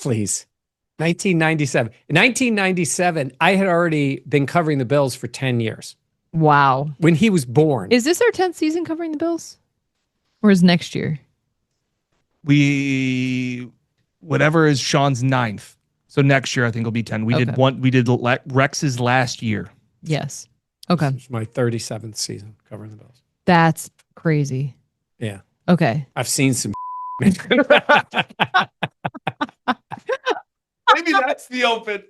Please. 1997. In 1997, I had already been covering the Bills for 10 years. Wow. When he was born. Is this our 10th season covering the Bills? Or is next year? Whatever is Sean's 9th. So next year I think will be 10. We did Rex's last year. Yes. Okay. This was my 37th season covering the Bills. That's crazy. Yeah. Okay. I've seen some Maybe that's the open.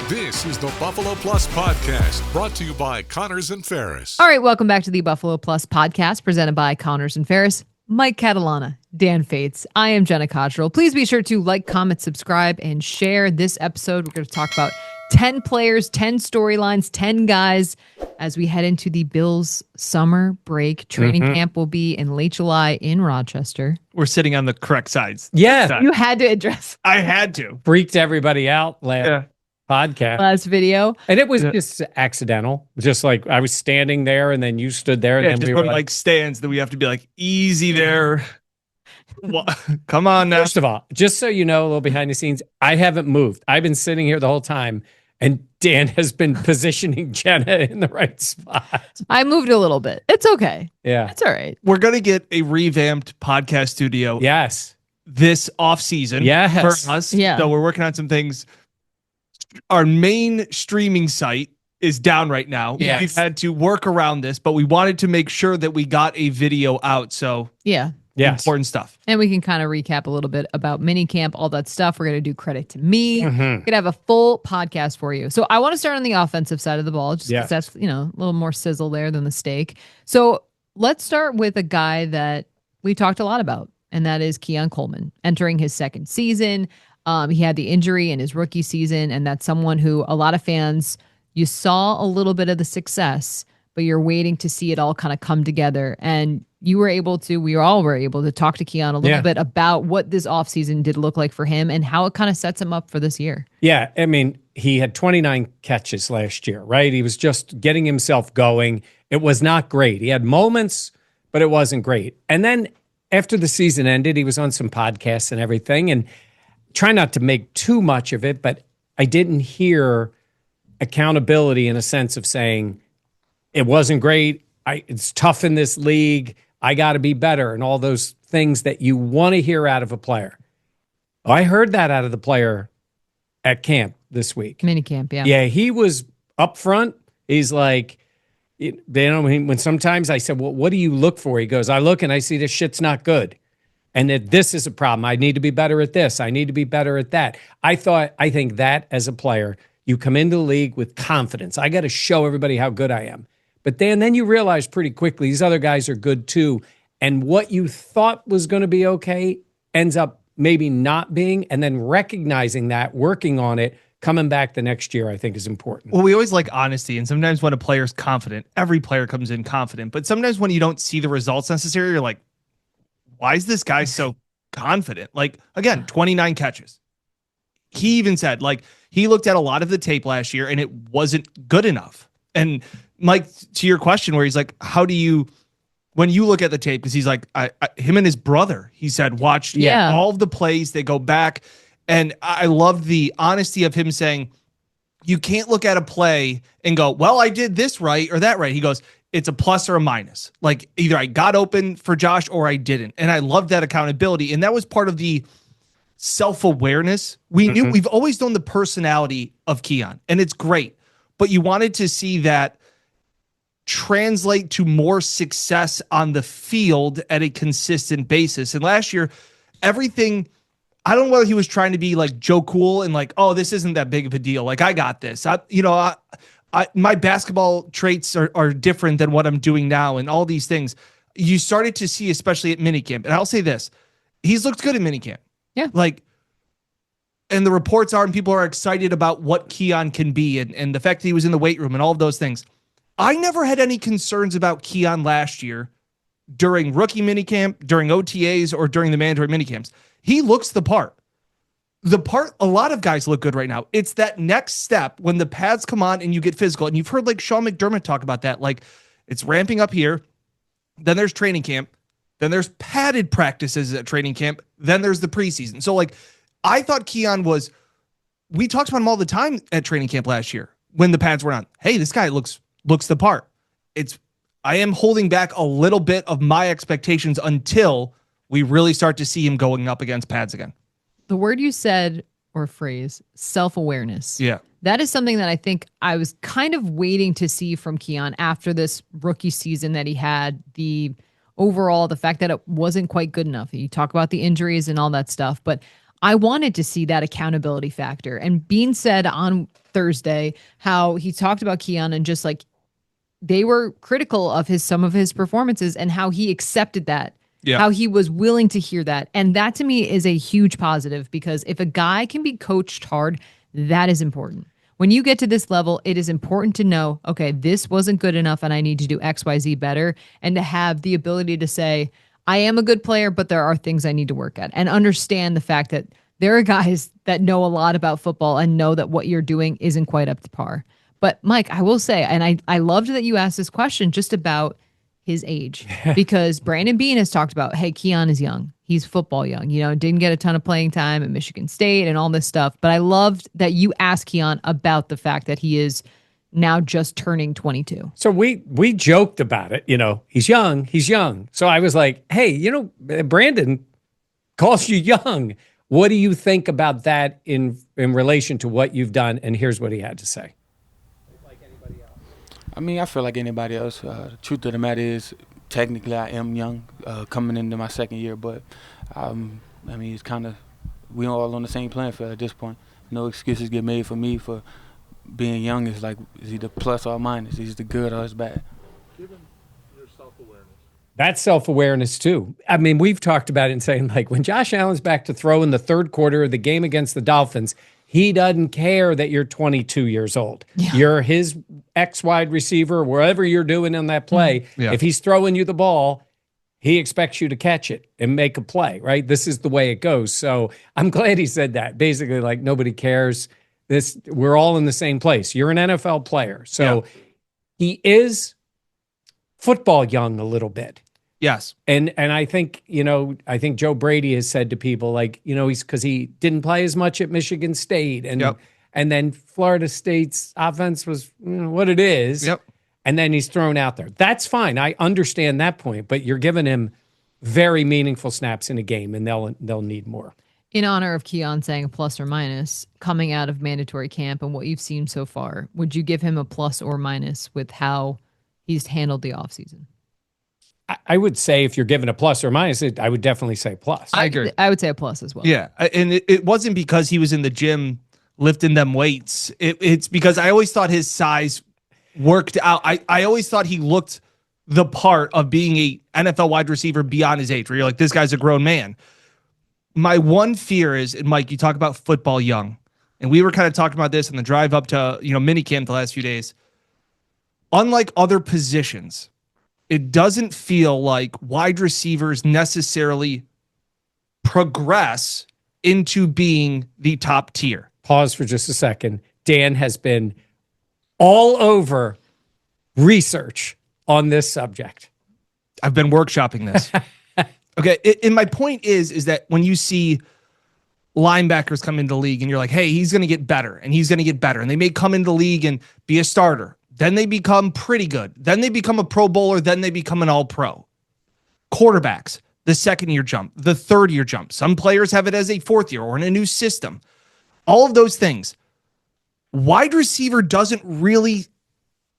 This is the Buffalo Plus Podcast, brought to you by Connors and Ferris. All right, welcome back to the Buffalo Plus Podcast, presented by Connors and Ferris. Mike Catalana, Dan Fates. I am Jenna Cottrell. Please be sure to like, comment, subscribe, and share this episode. We're going to talk about 10 players, 10 storylines, 10 guys as we head into the Bills summer break. Training camp will be in late July in Rochester. We're sitting on the correct sides. Yeah. You had to address. I had to. Freaked everybody out last podcast. Last video. And it was just accidental. Just like I was standing there and then you stood there. And Yeah, then just we when were like stands that we have to be like, easy there. Well, come on now. First of all, just so you know, a little behind the scenes, I haven't moved. I've been sitting here the whole time, and Dan has been positioning Jenna in the right spot. I moved a little bit. It's okay. Yeah. It's all right. We're going to get a revamped podcast studio Yes. this off season Yes. for us. Yeah. So we're working on some things. Our main streaming site is down right now. Yes. We've had to work around this, but we wanted to make sure that we got a video out. So Yeah. Yes. important stuff. And we can kind of recap a little bit about minicamp, all that stuff. We're going to do credit to me. Mhm. We're going to have a full podcast for you. So I want to start on the offensive side of the ball, just Yes. because that's, a little more sizzle there than the steak. So let's start with a guy that we talked a lot about, and that is Keon Coleman entering his second season. He had the injury in his rookie season, and that's someone who a lot of fans, you saw a little bit of the success, but you're waiting to see it all kind of come together. And we all were able to talk to Keon a little bit about what this offseason did look like for him and how it kind of sets him up for this year. Yeah. I mean, he had 29 catches last year, right? He was just getting himself going. It was not great. He had moments, but it wasn't great. And then after the season ended, he was on some podcasts and everything, and try not to make too much of it, but I didn't hear accountability in a sense of saying it wasn't great. It's tough in this league. I got to be better, and all those things that you want to hear out of a player. I heard that out of the player at camp this week. Minicamp, yeah. Yeah, he was up front. He's like, when sometimes I said, well, what do you look for? He goes, I look and I see this shit's not good. And that this is a problem. I need to be better at this. I need to be better at that. I think that as a player, you come into the league with confidence. I got to show everybody how good I am. But then you realize pretty quickly these other guys are good too. And what you thought was going to be okay ends up maybe not being. And then recognizing that, working on it, coming back the next year, I think is important. Well, we always like honesty. And sometimes when a player's confident, every player comes in confident. But sometimes when you don't see the results necessarily, you're like, why is this guy so confident? Like, again, 29 catches. He even said, he looked at a lot of the tape last year and it wasn't good enough. And Mike, to your question where he's like, how do you, when you look at the tape, because he's like, him and his brother, he said, watched all of the plays, they go back. And I love the honesty of him saying, you can't look at a play and go, well, I did this right or that right. He goes, it's a plus or a minus. Like either I got open for Josh or I didn't. And I love that accountability. And that was part of the self-awareness. We knew we've always known the personality of Keon, and it's great. But you wanted to see that translate to more success on the field at a consistent basis. And last year, everything, I don't know whether he was trying to be like Joe Cool and like, oh, this isn't that big of a deal. Like, I got this. My basketball traits are different than what I'm doing now, and all these things you started to see, especially at minicamp. And I'll say this, he's looked good at minicamp. Yeah. And the reports are, and people are excited about what Keon can be and the fact that he was in the weight room and all of those things. I never had any concerns about Keon last year during rookie minicamp, during OTAs, or during the mandatory minicamps. He looks the part. a lot of guys look good right now. It's that next step when the pads come on and you get physical. And you've heard like Sean McDermott talk about that. Like it's ramping up here. Then there's training camp. Then there's padded practices at training camp. Then there's the preseason. So like I thought Keon we talked about him all the time at training camp last year when the pads were on. Hey, this guy looks the part. I am holding back a little bit of my expectations until we really start to see him going up against pads again. The word you said or phrase, self-awareness. Yeah. That is something that I think I was kind of waiting to see from Keon after this rookie season that he had. The fact that it wasn't quite good enough. You talk about the injuries and all that stuff, but I wanted to see that accountability factor. And Bean said on Thursday how he talked about Keon and just like they were critical of some of his performances and how he accepted that. Yeah. How he was willing to hear that. And that to me is a huge positive because if a guy can be coached hard, that is important. When you get to this level, it is important to know, okay, this wasn't good enough and I need to do X, Y, Z better. And to have the ability to say, I am a good player, but there are things I need to work at. And understand the fact that there are guys that know a lot about football and know that what you're doing isn't quite up to par. But Mike, I will say, and I loved that you asked this question just about his age, because Brandon Beane has talked about, hey, Keon is young. He's football young, didn't get a ton of playing time at Michigan State and all this stuff. But I loved that you asked Keon about the fact that he is now just turning 22. So we joked about it, he's young. So I was like, hey, Brandon calls you young. What do you think about that in relation to what you've done? And here's what he had to say. I mean, I feel like anybody else. The truth of the matter is, technically, I am young, coming into my second year. But, it's kind of, we all on the same playing field at this point. No excuses get made for me for being young. It's either plus or minus. It's either good or it's bad. Given your self-awareness. That's self-awareness, too. I mean, we've talked about it and saying, like, when Josh Allen's back to throw in the third quarter of the game against the Dolphins, he doesn't care that you're 22 years old. Yeah. You're his X-wide receiver, wherever you're doing in that play. Yeah. If he's throwing you the ball, he expects you to catch it and make a play, right? This is the way it goes. So I'm glad he said that. Basically, like, nobody cares. We're all in the same place. You're an NFL player. So he is football young a little bit. Yes. And I think, I think Joe Brady has said to people like, he's because he didn't play as much at Michigan State and then Florida State's offense was what it is. Yep. And then he's thrown out there. That's fine. I understand that point, but you're giving him very meaningful snaps in a game and they'll need more. In honor of Keon saying a plus or minus coming out of mandatory camp and what you've seen so far, would you give him a plus or minus with how he's handled the offseason? I would say if you're given a plus or minus, I would definitely say plus. I agree. I would say a plus as well. Yeah. And it wasn't because he was in the gym lifting them weights. It's because I always thought his size worked out. I always thought he looked the part of being a NFL wide receiver beyond his age, where you're like, this guy's a grown man. My one fear is, and Mike, you talk about football young, and we were kind of talking about this in the drive up to minicamp the last few days. Unlike other positions, it doesn't feel like wide receivers necessarily progress into being the top tier. Pause for just a second. Dan has been all over research on this subject. I've been workshopping this. Okay. And my point is that when you see linebackers come into the league and you're like, hey, he's going to get better and he's going to get better. And they may come into the league and be a starter. Then they become pretty good. Then they become a Pro Bowler. Then they become an All-Pro. Quarterbacks, the second-year jump, the third-year jump. Some players have it as a fourth year or in a new system. All of those things. Wide receiver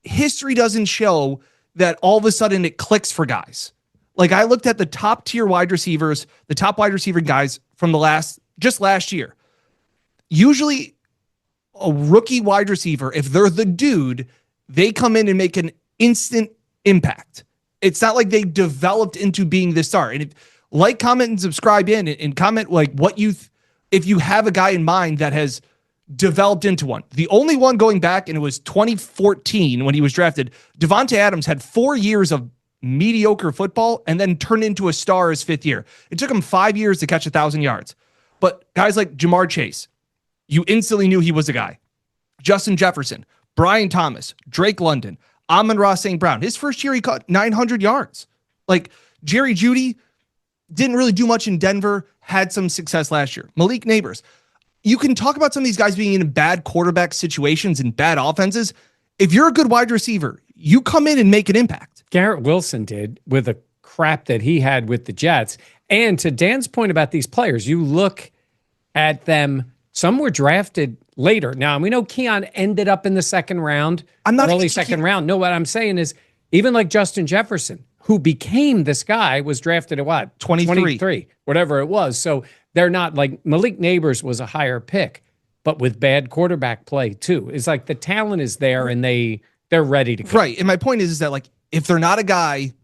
history doesn't show that all of a sudden it clicks for guys. Like I looked at the top-tier wide receivers, the top wide receiver guys from just last year. Usually a rookie wide receiver, if they're the dude, they come in and make an instant impact. It's not like they developed into being the star. And like, comment, and subscribe in and comment like what if you have a guy in mind that has developed into one. The only one going back, and it was 2014 when he was drafted, Devontae Adams had 4 years of mediocre football and then turned into a star his fifth year. It took him 5 years to catch 1,000 yards. But guys like Jamar Chase, you instantly knew he was a guy. Justin Jefferson, Brian Thomas, Drake London, Amon-Ra St. Brown. His first year, he caught 900 yards. Like, Jerry Jeudy didn't really do much in Denver, had some success last year. Malik Neighbors. You can talk about some of these guys being in bad quarterback situations and bad offenses. If you're a good wide receiver, you come in and make an impact. Garrett Wilson did with the crap that he had with the Jets. And to Dan's point about these players, you look at them, some were drafted later. Now, we know Keon ended up in the second round, early second round. No, what I'm saying is, even like Justin Jefferson, who became this guy, was drafted at what? 23, whatever it was. So they're not like Malik Neighbors was a higher pick, but with bad quarterback play too. It's like the talent is there and they're ready to go. Right. And my point is that like if they're not a guy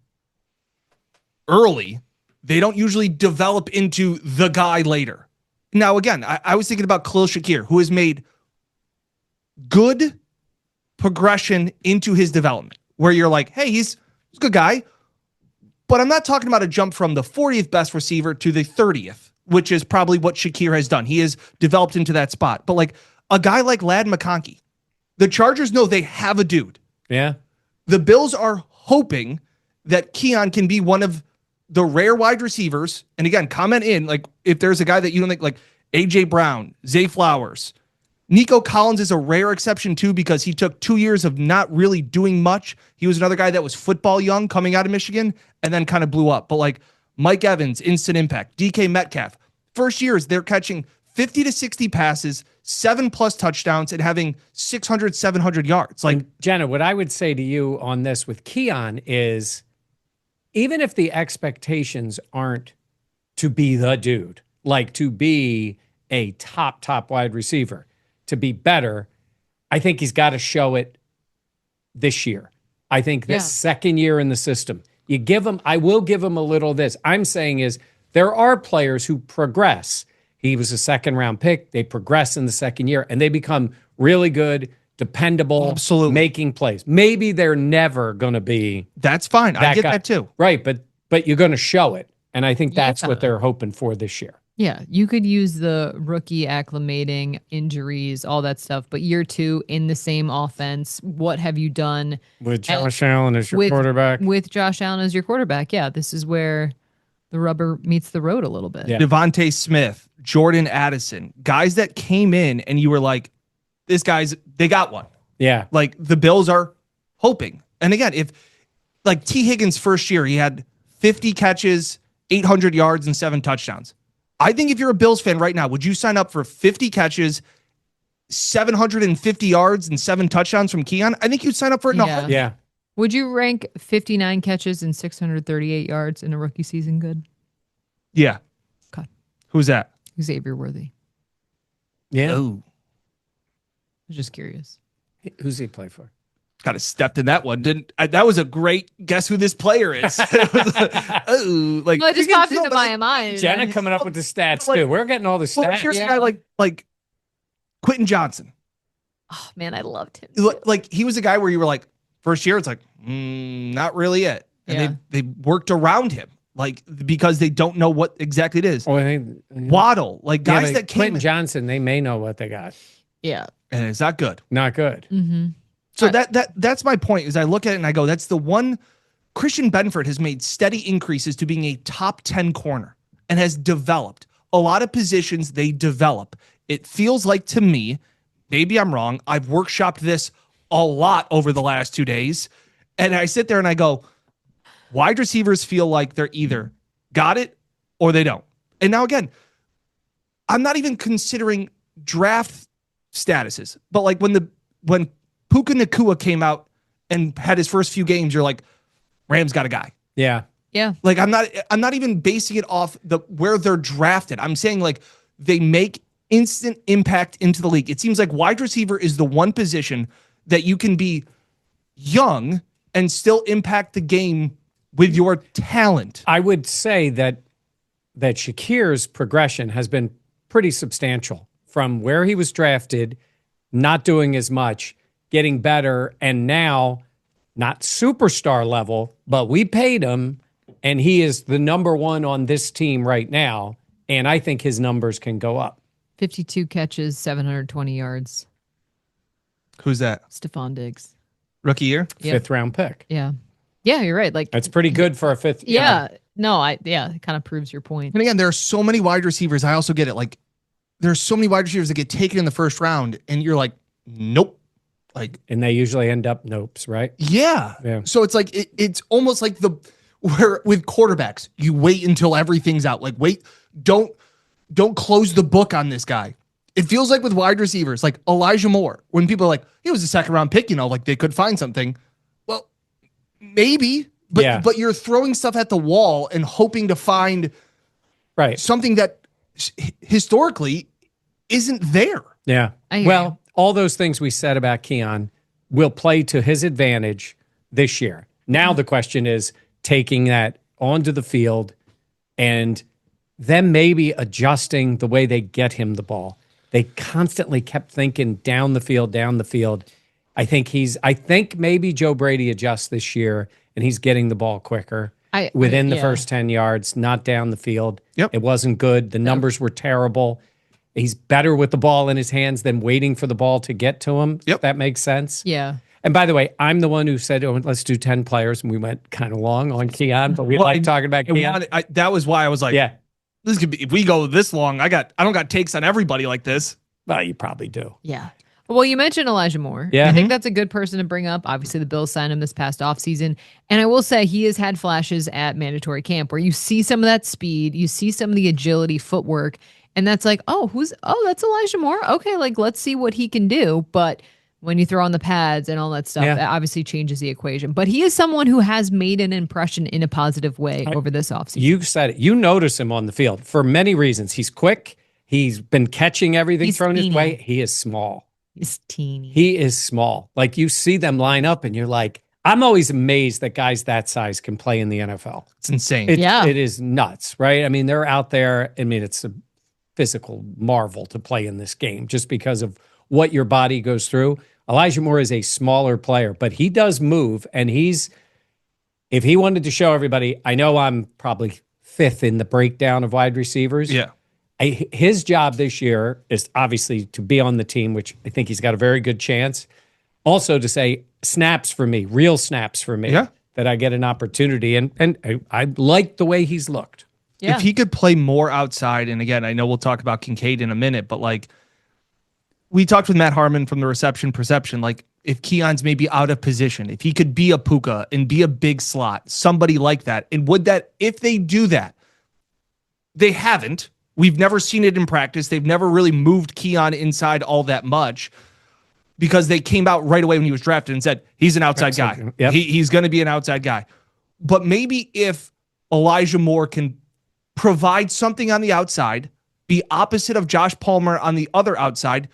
early, they don't usually develop into the guy later. Now, again, I was thinking about Khalil Shakir, who has made good progression into his development, where you're like, hey, he's a good guy. But I'm not talking about a jump from the 40th best receiver to the 30th, which is probably what Shakir has done. He has developed into that spot. But like a guy like Ladd McConkey, the Chargers know they have a dude. Yeah. The Bills are hoping that Keon can be one of the rare wide receivers. And again, comment in, like, if there's a guy that you don't think, like A.J. Brown, Zay Flowers. Nico Collins is a rare exception too, because he took 2 years of not really doing much. He was another guy that was football young coming out of Michigan and then kind of blew up. But like Mike Evans, instant impact. DK Metcalf, first years, they're catching 50 to 60 passes, 7+ touchdowns, and having 600, 700 yards. Like, and Jenna, what I would say to you on this with Keon is, even if the expectations aren't to be the dude, like to be a top wide receiver, to be better, I think he's got to show it this year. I think this second year in the system, you give him, I will give him a little of this. I'm saying is there are players who progress. He was a second round pick. They progress in the second year and they become really good, dependable, absolutely making plays. Maybe they're never going to be. That's fine. I get that too. Right. But you're going to show it. And I think that's what they're hoping for this year. Yeah, you could use the rookie acclimating, injuries, all that stuff. But year two in the same offense, what have you done with Josh Allen as your quarterback? With Josh Allen as your quarterback, yeah, this is where the rubber meets the road a little bit. Yeah. Devontae Smith, Jordan Addison, guys that came in and you were like, they got one. Yeah. Like the Bills are hoping. And again, if like T. Higgins' first year, he had 50 catches, 800 yards, and 7 touchdowns. I think if you're a Bills fan right now, would you sign up for 50 catches, 750 yards, and 7 touchdowns from Keon? I think you'd sign up for it. Yeah. Would you rank 59 catches and 638 yards in a rookie season good? Yeah. Okay. Who's that? Xavier Worthy. Yeah. Oh. I was just curious. Who's he play for? Kind of stepped in that one. That was a great guess who this player is. Like, well, it just popped into my mind. Jenna coming up with the stats too. We're getting all the stats. Here's a guy like Quentin Johnson. Oh man, I loved him. Like he was a guy where you were like, first year, it's like, not really it. And they worked around him, like because they don't know what exactly it is. Waddle, like guys that came. Quentin Johnson, they may know what they got. Yeah, and it's not good. Not good. Mm-hmm. So that's my point. Is I look at it and I go, that's the one. Christian Benford has made steady increases to being a top 10 corner and has developed a lot of positions. They develop. It feels like to me, maybe I'm wrong. I've workshopped this a lot over the last 2 days. And I sit there and I go, wide receivers feel like they're either got it or they don't. And now again, I'm not even considering draft statuses, but like when Puka Nacua came out and had his first few games, you're like, Rams got a guy. Yeah. Yeah. Like I'm not even basing it off where they're drafted. I'm saying like they make instant impact into the league. It seems like wide receiver is the one position that you can be young and still impact the game with your talent. I would say that Shakir's progression has been pretty substantial from where he was drafted, not doing as much, getting better, and now not superstar level, but we paid him, and he is the number one on this team right now. And I think his numbers can go up. 52 catches, 720 yards. Who's that? Stephon Diggs. Rookie year? Yep. 5th round pick. Yeah. Yeah, you're right. Like, That's pretty good for a 5th. yeah. No, it kind of proves your point. And again, there are so many wide receivers. I also get it. Like, there's so many wide receivers that get taken in the first round, and you're like, nope. Like, And they usually end up nopes, right? yeah. Yeah. So it's like it's almost like where with quarterbacks, you wait until everything's out. Like, wait, don't close the book on this guy. It feels like with wide receivers, like Elijah Moore, when people are like, he was a 2nd round pick, like they could find something. Well, maybe, but you're throwing stuff at the wall and hoping to find something that historically isn't there. Yeah. Well, all those things we said about Keon will play to his advantage this year. Now the question is taking that onto the field and them maybe adjusting the way they get him the ball. They constantly kept thinking down the field. I think maybe Joe Brady adjusts this year and he's getting the ball quicker within the first 10 yards, not down the field. Yep. It wasn't good. The numbers were terrible. He's better with the ball in his hands than waiting for the ball to get to him. Yep. If that makes sense. Yeah. And by the way, I'm the one who said, let's do 10 players. And we went kind of long on Keon, but we like talking about Keon. That was why I was like, this could be, if we go this long, I don't got takes on everybody like this. Well, you probably do. Yeah. Well, you mentioned Elijah Moore. Yeah. I think that's a good person to bring up. Obviously, the Bills signed him this past offseason. And I will say he has had flashes at mandatory camp where you see some of that speed, you see some of the agility, footwork, and that's like, that's Elijah Moore. Okay, like let's see what he can do. But when you throw on the pads and all that stuff, that obviously changes the equation. But he is someone who has made an impression in a positive way over this offseason. You said it. You notice him on the field for many reasons. He's quick. He's been catching everything thrown his way. He is small. He's teeny. He is small. Like you see them line up and you're like, I'm always amazed that guys that size can play in the NFL. It's insane. It is nuts, right? I mean, they're out there. I mean, it's a physical marvel to play in this game just because of what your body goes through. Elijah Moore is a smaller player, but he does move. And if he wanted to show everybody, I know I'm probably 5th in the breakdown of wide receivers. Yeah. His job this year is obviously to be on the team, which I think he's got a very good chance. Also to say snaps for me, real snaps for me, that I get an opportunity. And I like the way he's looked. Yeah. If he could play more outside, and again, I know we'll talk about Kincaid in a minute, but like we talked with Matt Harmon from the Reception Perception, like if Keon's maybe out of position, if he could be a Puka and be a big slot, somebody like that. And would that, if they do that, they haven't. We've never seen it in practice. They've never really moved Keon inside all that much because they came out right away when he was drafted and said, he's an outside guy. Yep. He's going to be an outside guy. But maybe if Elijah Moore can provide something on the outside, be opposite of Josh Palmer on the other outside,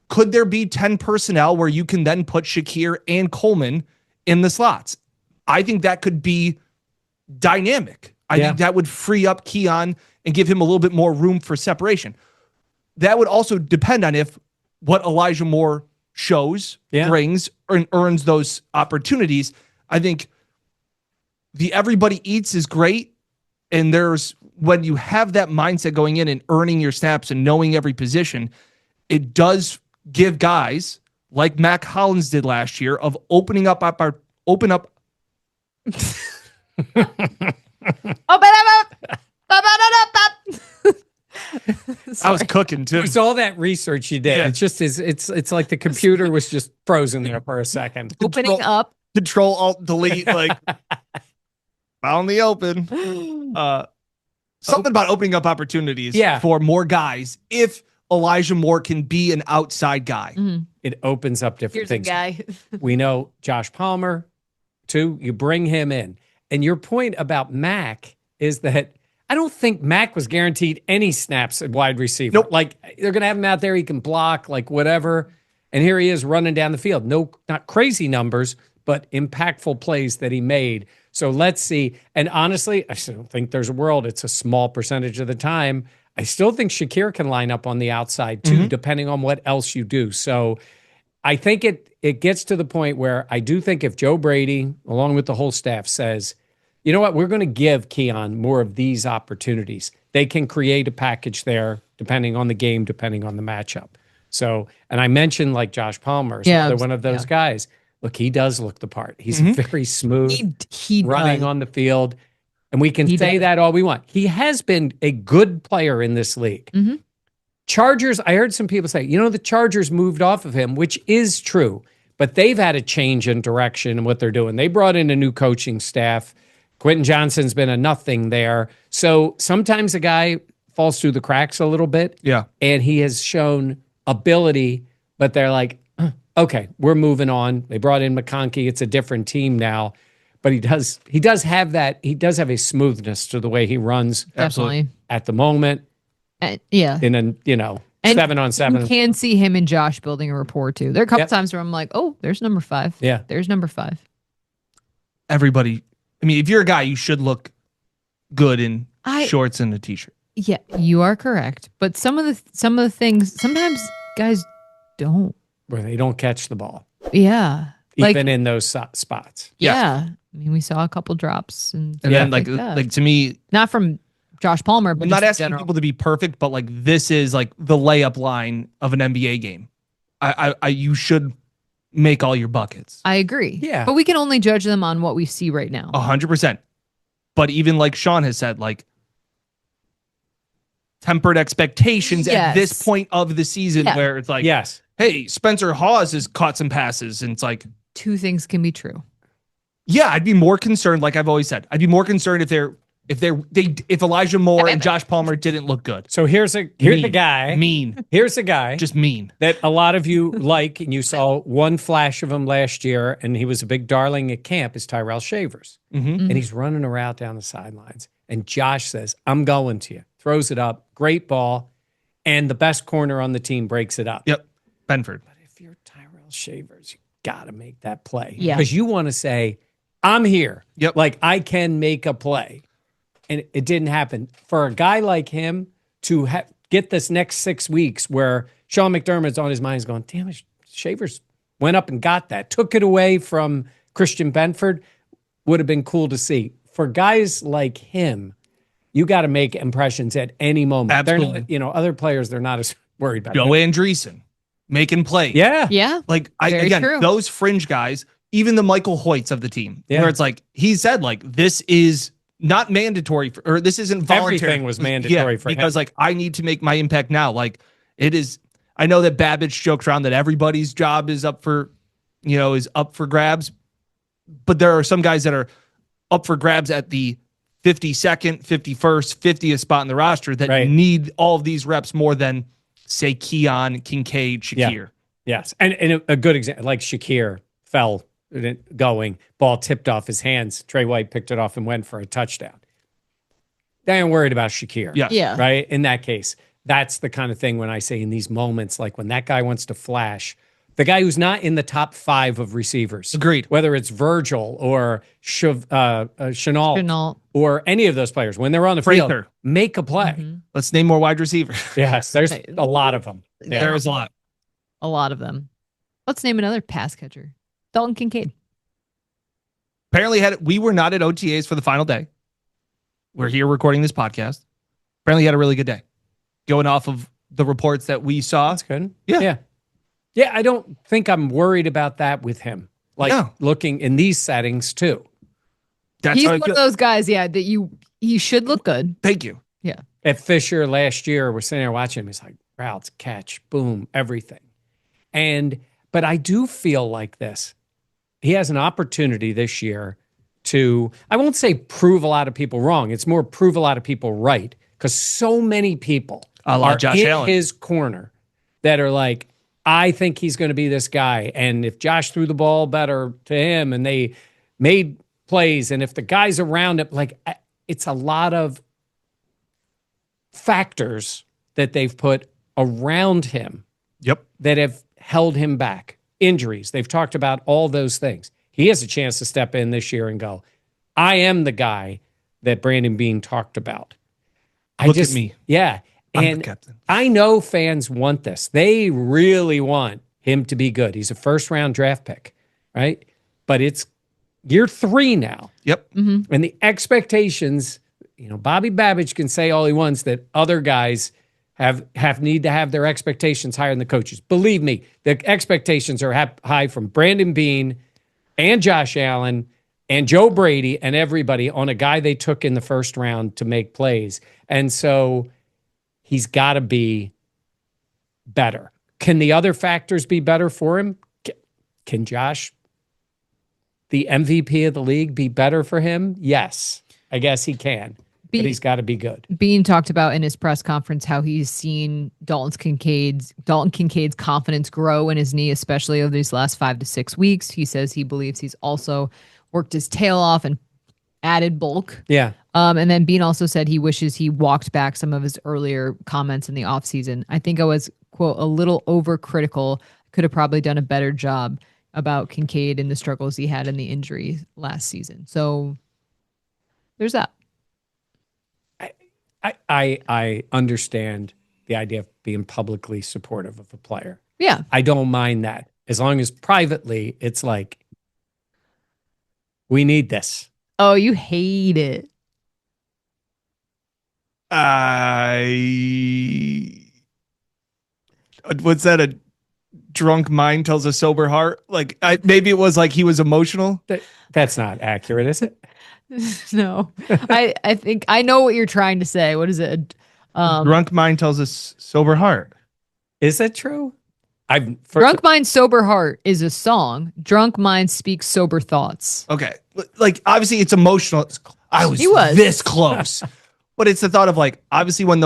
could there be 10 personnel where you can then put Shakir and Coleman in the slots? I think that could be dynamic. I think that would free up Keon and give him a little bit more room for separation. That would also depend on if what Elijah Moore shows, brings, and earns those opportunities. I think the everybody eats is great. And when you have that mindset going in and earning your snaps and knowing every position, it does give guys like Mac Hollins did last year of opening up. I was cooking too. It's all that research you did. It's just it's like the computer was just frozen there for a second. Opening up. Control Alt Delete, like found the open. Something about opening up opportunities for more guys. If Elijah Moore can be an outside guy, it opens up different things. Guy. We know Josh Palmer, too. You bring him in. And your point about Mac is that I don't think Mac was guaranteed any snaps at wide receiver. Nope. Like, they're going to have him out there. He can block, like, whatever. And here he is running down the field. No, not crazy numbers, but impactful plays that he made. So let's see. And honestly, I still think there's a world. It's a small percentage of the time. I still think Shakir can line up on the outside, too, depending on what else you do. So I think it gets to the point where I do think if Joe Brady, along with the whole staff, says, you know what, we're going to give Keon more of these opportunities, they can create a package there depending on the game, depending on the matchup. So, and I mentioned like Josh Palmer, is Yeah, another one of those yeah. guys. Look, he does look the part. He's very smooth, He running does. on the field. And we can He say does. that all we want. He has been a good player in this league. Mhm. Chargers, I heard some people say, the Chargers moved off of him, which is true, but they've had a change in direction in what they're doing. They brought in a new coaching staff. Quentin Johnson's been a nothing there. So sometimes a guy falls through the cracks a little bit. Yeah. And he has shown ability, but they're like, okay, we're moving on. They brought in McConkey. It's a different team now. But he does have that. He does have a smoothness to the way he runs Definitely. at the moment. Yeah. In a, And 7-on-7. You can see him and Josh building a rapport too. There are a couple Yep. times where I'm like, oh, there's number 5. Yeah. There's number 5. Everybody, I mean, if you're a guy, you should look good in I- shorts and a t-shirt. Yeah, you are correct. But some of the things, sometimes guys don't. Where they don't catch the ball, Yeah. even in those spots. Yeah. I mean, we saw a couple drops and And Yeah. then that. like to me, not from Josh Palmer, but I'm not just in asking general. people to be perfect, but like this is like the layup line of an NBA game. I you should make all your buckets. I agree. Yeah. But we can only judge them on what we see right now. 100%. But even like Sean has said, like tempered expectations at Yes. this point of the season Yeah. where it's like, Yes. hey, Spencer Hawes has caught some passes. And it's like, Two things can be true. yeah, I'd be more concerned, like I've always said, I'd be more concerned if Elijah Moore and Josh Palmer didn't look good. So here's a Mean. guy. Mean. Here's a guy Just mean. that a lot of you like, and you saw one flash of him last year, and he was a big darling at camp, is Tyrell Shavers. Mm-hmm. And he's running around down the sidelines. And Josh says, I'm going to you. Throws it up. Great ball. And the best corner on the team breaks it up. Yep. Benford. But if you're Tyrell Shavers, you got to make that play. Yeah. Because you want to say, I'm here. Yep. Like, I can make a play. And it didn't happen. For a guy like him to get this next 6 weeks where Sean McDermott's on his mind is going, damn it, Shavers went up and got that. Took it away from Christian Benford. Would have been cool to see. For guys like him, you got to make impressions at any moment. Absolutely. They're not, other players, they're not as worried about. Joe Andreessen making plays. Yeah. Yeah. Like Very again, true. those fringe guys, even the Michael Hoyts of the team, Yeah. where it's like he said, like this is not mandatory or this isn't voluntary. Everything was mandatory for him. because like I need to make my impact now. Like it is. I know that Babbage jokes around that everybody's job is up for grabs, but there are some guys that are up for grabs at the 52nd, 51st, 50th spot in the roster that Right. need all of these reps more than say Keon, Kincaid, Shakir. Yes. And a good example, like Shakir fell going, ball tipped off his hands. Trey White picked it off and went for a touchdown. They ain't worried about Shakir. Yes. Yeah. Right? In that case, that's the kind of thing when I say in these moments, like when that guy wants to flash, the guy who's not in the top 5 of receivers. Agreed. Whether it's Virgil or Chenault Chenault. or any of those players, when they're on the Prather. field, make a play. Mm-hmm. Let's name more wide receivers. Yes, there's a lot of them. Yeah. There is a lot. A lot of them. Let's name another pass catcher. Dalton Kincaid. Apparently we were not at OTAs for the final day. We're here recording this podcast. Apparently had a really good day. Going off of the reports that we saw. That's good. Yeah. Yeah. Yeah, I don't think I'm worried about that with him. Like No. looking in these settings too. That's He's how I one feel. of those guys, yeah, that he should look good. Thank you. Yeah. At Fisher last year, we're sitting there watching him. He's like, routes, catch, boom, everything. But I do feel like this. He has an opportunity this year to, I won't say prove a lot of people wrong. It's more prove a lot of people right. Because so many people A la are Josh in Allen. his corner that are like, I think he's going to be this guy. And if Josh threw the ball better to him and they made plays, and if the guys around him, like it's a lot of factors that they've put around him Yep. that have held him back. Injuries. They've talked about all those things. He has a chance to step in this year and go, I am the guy that Brandon Beane talked about. Look at me. Yeah. I'm And the captain. I know fans want this. They really want him to be good. He's a first round draft pick, right? But it's year 3 now. Yep. And the expectations, Bobby Babbage can say all he wants that other guys need to have their expectations higher than the coaches. Believe me, the expectations are high from Brandon Beane and Josh Allen and Joe Brady and everybody on a guy they took in the first round to make plays. And so he's got to be better. Can the other factors be better for him? Can Josh, the MVP of the league, be better for him? Yes, I guess he can. But he's got to be good. Bean talked about in his press conference how he's seen Dalton Kincaid's confidence grow in his knee, especially over these last 5 to 6 weeks. He says he believes he's also worked his tail off and added bulk. Yeah. And then Bean also said he wishes he walked back some of his earlier comments in the offseason. I think I was, quote, a little overcritical. Could have probably done a better job about Kincaid and the struggles he had in the injury last season. So there's that. I understand the idea of being publicly supportive of a player. Yeah. I don't mind that. As long as privately, it's like, we need this. Oh, you hate it. What's that? A drunk mind tells a sober heart? Like, maybe it was like he was emotional. That's not accurate, is it? No, I think I know what you're trying to say. What is it? Drunk mind tells a sober heart. Is that true? Drunk Mind, Sober Heart is a song. Drunk Mind speaks sober thoughts. Okay. Like, obviously it's emotional. He was this close. But it's the thought of, like, obviously when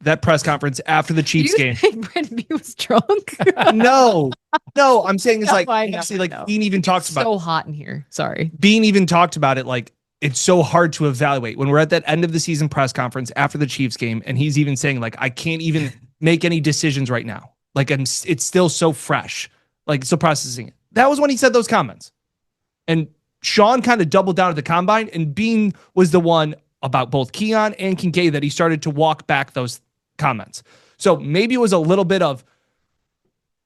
that press conference after the Chiefs game. Think Brandon Beane was drunk? No, I'm saying it's like, obviously, like, Bean even talks about it. So hot in here. Sorry. Bean even talked about it. Like, it's so hard to evaluate when we're at that end of the season press conference after the Chiefs game. And he's even saying, like, I can't even make any decisions right now. Like, it's still so fresh, like, still processing it. That was when he said those comments. And Sean kind of doubled down at the combine, and Bean was the one about both Keon and Kincaid that he started to walk back those comments. So maybe it was a little bit of,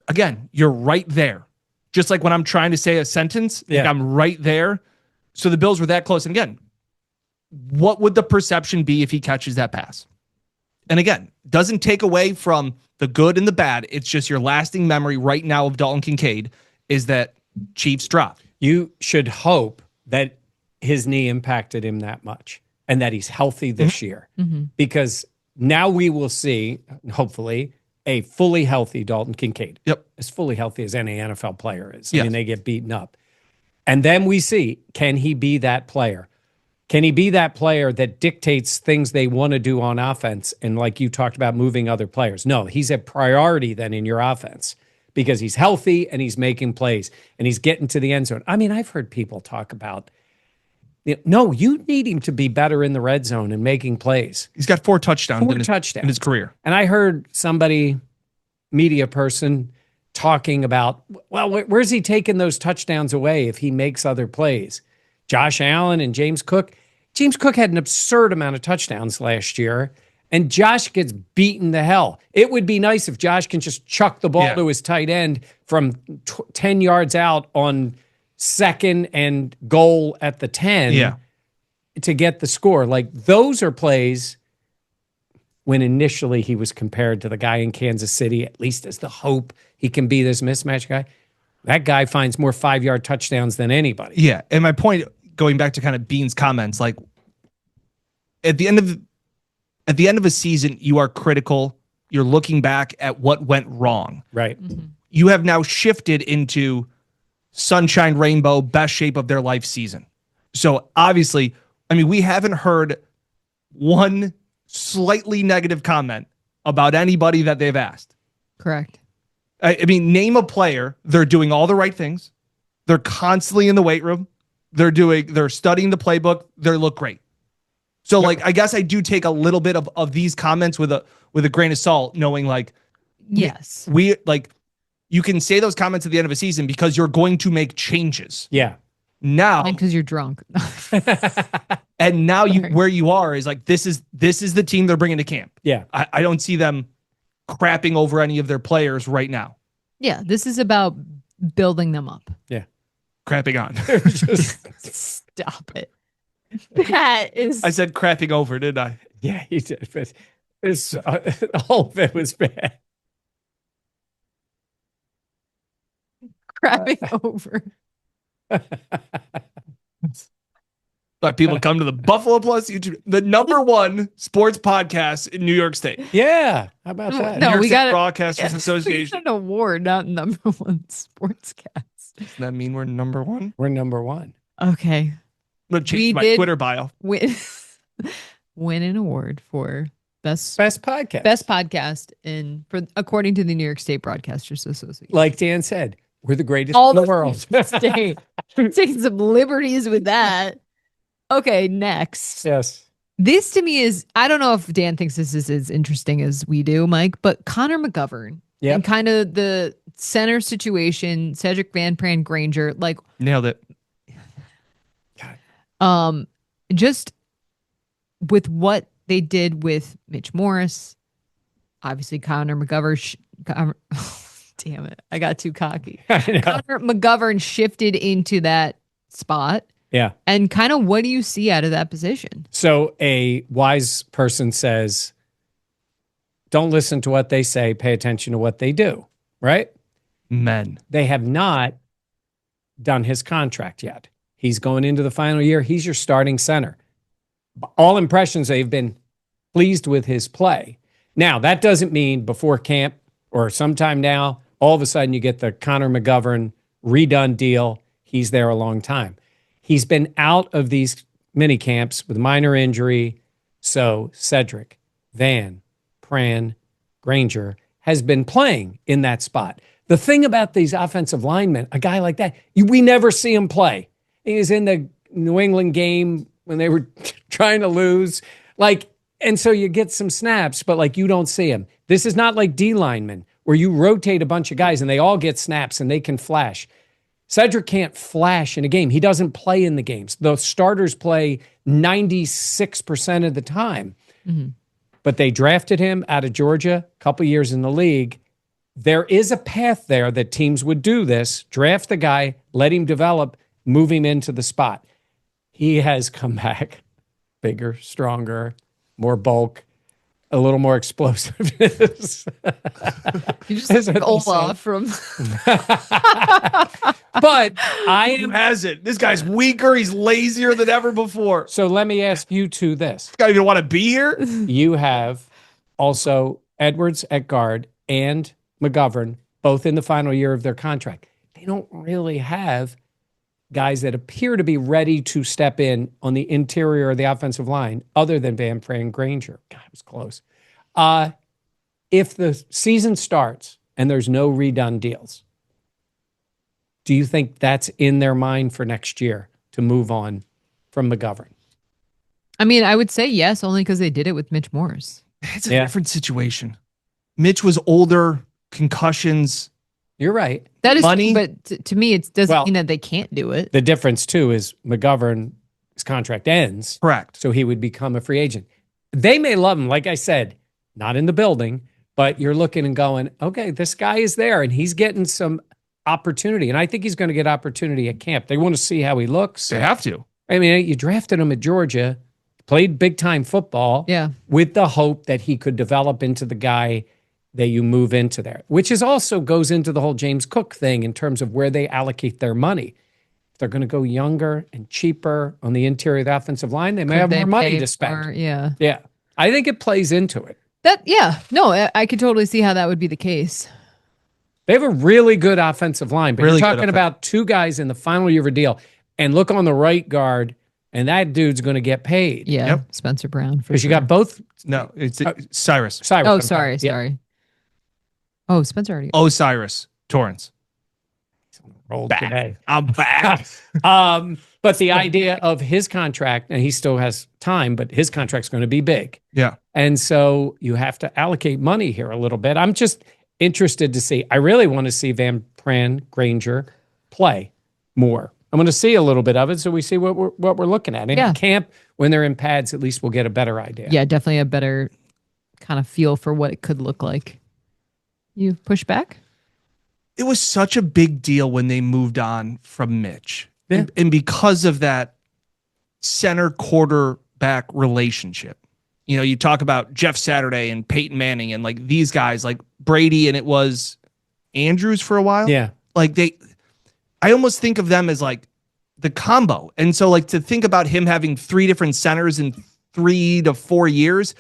again, you're right there. Just like when I'm trying to say a sentence, like I'm right there. So the Bills were that close. And again, what would the perception be if he catches that pass? And again, doesn't take away from the good and the bad. It's just your lasting memory right now of Dalton Kincaid is that Chiefs drop. You should hope that his knee impacted him that much and that he's healthy this year. Mm-hmm. Because now we will see, hopefully, a fully healthy Dalton Kincaid. Yep. As fully healthy as any NFL player is. Yes. I mean, they get beaten up. And then we see, can he be that player? Can he be that player that dictates things they want to do on offense? And like you talked about moving other players. No, he's a priority then in your offense because he's healthy and he's making plays and he's getting to the end zone. I mean, I've heard people talk about, no, you need him to be better in the red zone and making plays. He's got 4 touchdowns in his career. And I heard somebody, media person, talking about, well, where's he taking those touchdowns away if he makes other plays? Josh Allen and James Cook. James Cook had an absurd amount of touchdowns last year, and Josh gets beaten to hell. It would be nice if Josh can just chuck the ball to his tight end from 10 yards out on second and goal at the 10 to get the score. Like, those are plays when initially he was compared to the guy in Kansas City, at least as the hope he can be this mismatch guy. That guy finds more 5-yard touchdowns than anybody. Yeah, and my point, going back to kind of Bean's comments, like at the end of a season, you are critical. You're looking back at what went wrong. Right. Mm-hmm. You have now shifted into sunshine, rainbow, best shape of their life season. So obviously, I mean, we haven't heard one slightly negative comment about anybody that they've asked. Correct. I mean, name a player. They're doing all the right things. They're constantly in the weight room. They're studying the playbook. They look great. So, like, I guess I do take a little bit of these comments with a grain of salt, knowing, like, yes, we like, you can say those comments at the end of a season because you're going to make changes. Yeah. Now, and because you're drunk. And now where you are is like, this is the team they're bringing to camp. Yeah. I don't see them crapping over any of their players right now. Yeah. This is about building them up. Yeah. Crapping on. Stop it. That is I said crapping over, didn't I? Yeah, you did. But this, all of it was bad. crapping over. But people come to the Buffalo Plus YouTube, the #1 sports podcast in New York State. Yeah. How about that? No, New York we State got Broadcasters Association. an award, not #1 sportscast. Does that mean we're #1? We're #1. Okay. I'm going to We change my did- Twitter bio. Win an award for best Best podcast. podcast according to the New York State Broadcasters Association. Like Dan said, we're the greatest All in the the world. State. Taking some liberties with that. Okay, next. Yes. This to me is, I don't know if Dan thinks this is as interesting as we do, Mike, but Connor McGovern Yep. and kind of the center situation, Cedric Van Pran Granger, like Nailed it. just with what they did with Mitch Morris, obviously Connor McGovern, damn it, I got too cocky. I know. Connor McGovern shifted into that spot. Yeah. And kind of what do you see out of that position? So a wise person says, don't listen to what they say, pay attention to what they do, right? Men. They have not done his contract yet. He's going into the final year. He's your starting center. All impressions, they've been pleased with his play. Now, that doesn't mean before camp or sometime now, all of a sudden you get the Connor McGovern redone deal. He's there a long time. He's been out of these mini camps with minor injury. So Cedric, Van, Pran, Granger has been playing in that spot. The thing about these offensive linemen, a guy like that, we never see him play. He was in the New England game when they were trying to lose. And so you get some snaps, but you don't see him. This is not like D linemen where you rotate a bunch of guys and they all get snaps and they can flash. Cedric can't flash in a game. He doesn't play in the games. The starters play 96% of the time. Mm-hmm. But they drafted him out of Georgia, a couple years in the league. There is a path there that teams would do this. Draft the guy, let him develop, move him into the spot. He has come back bigger, stronger, more bulk, a little more explosiveness. You just like Olaf from But I Who am. has it? This guy's weaker. He's lazier than ever before. So let me ask you two this. This guy even want to be here? You have also Edwards at guard and McGovern, both in the final year of their contract. They don't really have guys that appear to be ready to step in on the interior of the offensive line other than Van Pran Granger. God, it was close. If the season starts and there's no redone deals, do you think that's in their mind for next year to move on from McGovern? I mean, I would say yes, only because they did it with Mitch Morris. It's a different situation. Mitch was older, concussions. You're right. That is Money? but to me, it doesn't Well- mean that they can't do it. The difference, too, is McGovern's contract ends, Correct. so he would become a free agent. They may love him, like I said, not in the building, but you're looking and going, okay, this guy is there, and he's getting some opportunity. And I think he's going to get opportunity at camp. They want to see how he looks. They have to. I mean, you drafted him at Georgia, played big-time football Yeah. with the hope that he could develop into the guy that you move into there, which is also goes into the whole James Cook thing in terms of where they allocate their money. If they're going to go younger and cheaper on the interior of the offensive line, they may have Could more they money pay to spend. for- yeah. Yeah. I think it plays into it. I could totally see how that would be the case. They have a really good offensive line, but Really you're good talking about two guys in the final year of a deal. And look on the right guard, and that dude's going to get paid. Yeah. Yep. Spencer Brown. Because you got both. No, it's Cyrus. Cyrus. Oh, I'm sorry. Yeah. Sorry. Oh, Spencer already. Osiris Torrance. Rolled Back. today. I'm back. But the idea of his contract, and he still has time, but his contract's going to be big. Yeah. And so you have to allocate money here a little bit. I'm just interested to see. I really want to see Van Pran Granger play more. I'm going to see a little bit of it so we see what we're looking at. In camp, when they're in pads, at least we'll get a better idea. Yeah, definitely a better kind of feel for what it could look like. You push back? It was such a big deal when they moved on from Mitch. Yeah. And because of that, center quarterback relationship. You know, you talk about Jeff Saturday and Peyton Manning and like these guys like Brady, and it was Andrews for a while. Yeah. Like I almost think of them as like the combo. And so like to think about him having 3 different centers in 3 to 4 years